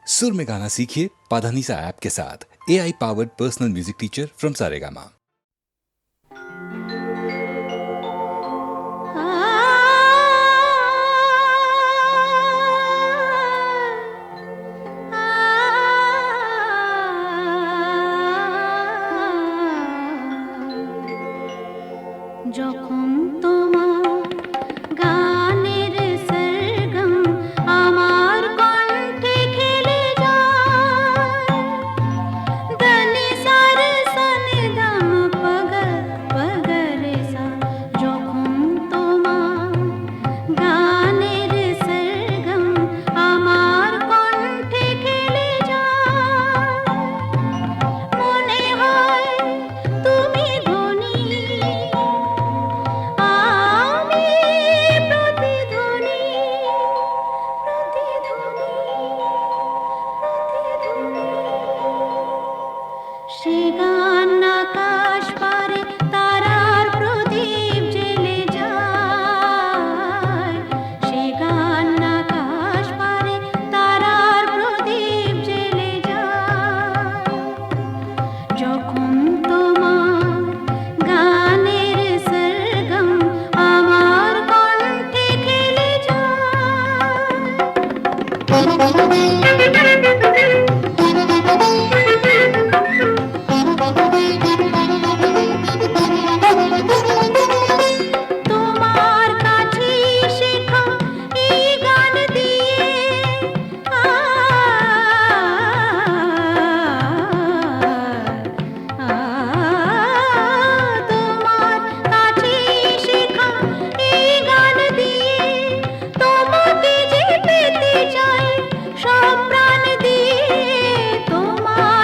सुर में गाना सीखिए पाधानीसा ऐप के साथ। AI powered personal music teacher from Saregama. যখন তোমার গানের সরগম আমার কণ্ঠে খেলে যায়, দনি সার সনি দম পগ পগ রে সা। যখন তোমার গানের সরগম আমার কণ্ঠে খেলে যায়, মনে হয় তুমি ধনী, আমি প্রতিধ্বনি, প্রতিধ্বনি, প্রতিধ্বনি। সে গান আকাশ পারে তারার প্রদীপ জ্বেলে যায়, সে গান আকাশ পারে তারার প্রদীপ জ্বেলে যায়। যখন তোমার গানের সরগম আমার কণ্ঠে খেলে তোমার কাছে শেখা এই গান দিয়ে তোমার কাছে শেখা এই গান দিয়ে তোমাকে যে পেতে চাই সব প্রাণ দিয়ে। তোমার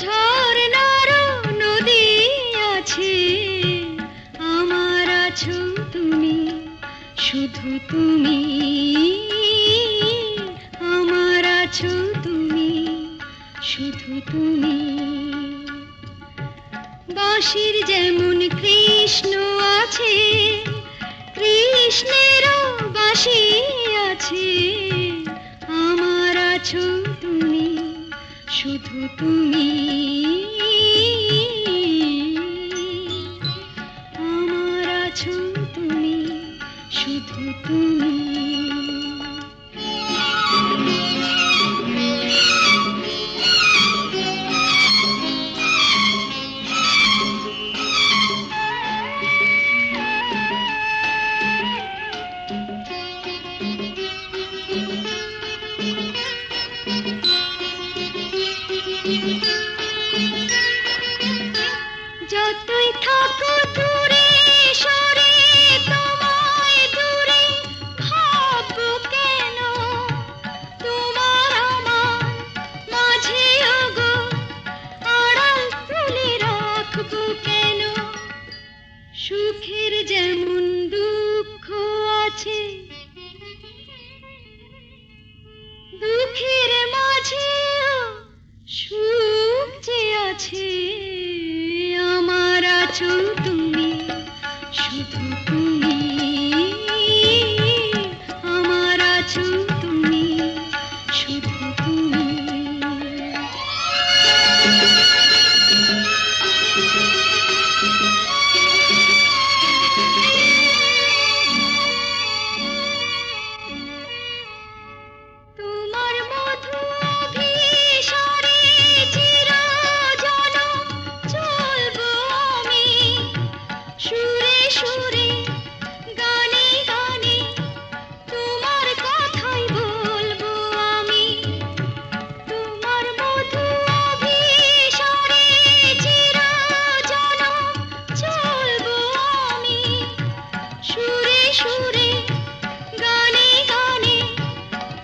ঝরনার নদী আছে, আমার আছো তুমি, শুধু তুমি, আমার আছো তুমি, শুধু তুমি। বাঁশির যেমন কৃষ্ণ আছে, কৃষ্ণেরও বাঁশি আছে, আমার আছো তুমি, শুধু তুমি, আমার আছো তুমি, শুধু তুমি। যতই থাকো দূরে সরে, তোমায় দূরে ভাববো কেন, তোমার আমার মাঝে ওগো আড়াল তুলে রাখবো কেন। সুখের যেমন দুঃখ আছে, দুঃখের মাঝেও সুখ যে আছে, আমার আছো তুমি, শুধু তুমি, আমার আছো তুমি, শুধু তুমি। তোমার মধু অভিসারে চিরজনম চলবো আমি, সুরে সুরে গানে গানে তোমার কথাই বলবো আমি। তোমার মধু অভিসারে চিরজনম চলবো আমি, সুরে সুরে গানে গানে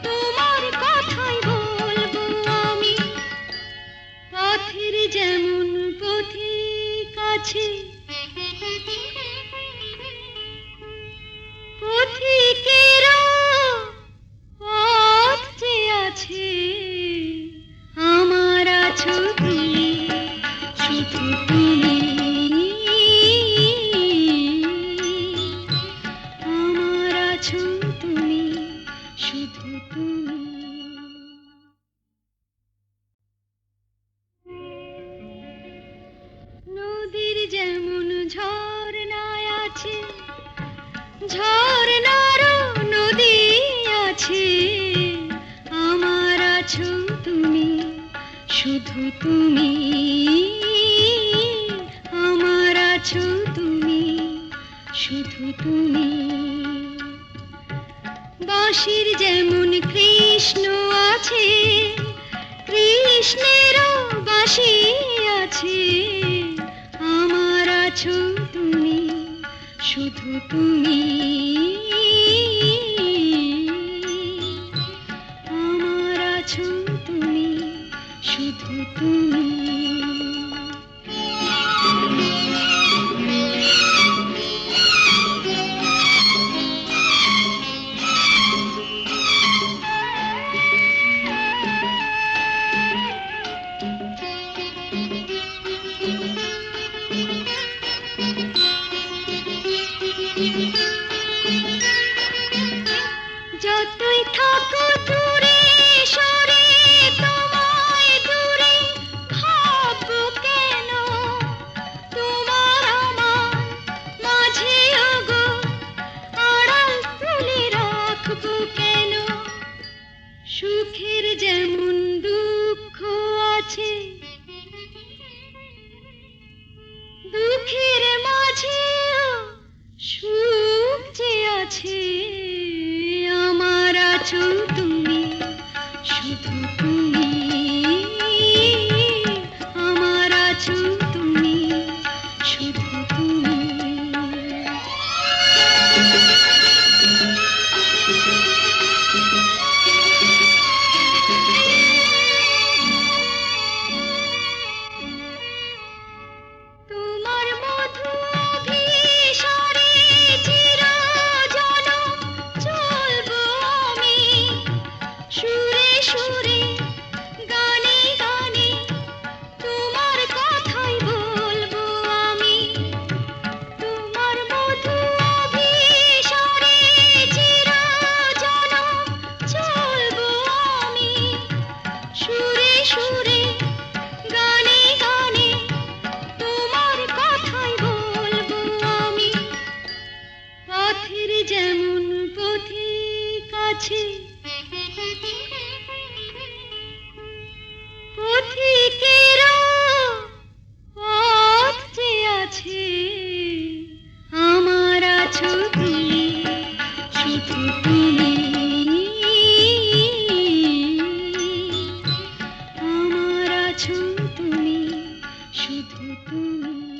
তোমার কথাই বলবো আমি। পথের যেমন পথিক আছে, পথিকেরও পথ যে আছে, আমার আছো তুমি, শুধু তুমি, আমার আছো তুমি, শুধু তুমি। নদীর যেমন ঝরনায় আছে, ঝরনারও নদী আছে, আমার আছো তুমি, শুধু তুমি, আমার আছো তুমি, শুধু তুমি। বাঁশির যেমন কৃষ্ণ আছে, কৃষ্ণেরও বাঁশি আছে, আমার আছো তুমি, শুধু তুমি, আমার আছো তুমি, শুধু তুমি। যতই থাকো দূরে সরে, তোমায় দূরে ভাববো কেন, তোমার আমার মাঝে ওগো আড়াল তুলে রাখবো কেন। সুখের যেমন দুঃখ আছে, দুঃখের মাঝেও সুখ যে আছে, আমার আছো তুমি, শুধু তুমি, আমার আছো তুমি, শুধু তুমি। আছে পথিকেরা পথ যে আছে আমার আছো তুমি শুধু তুমি আমার আছো তুমি শুধু তুমি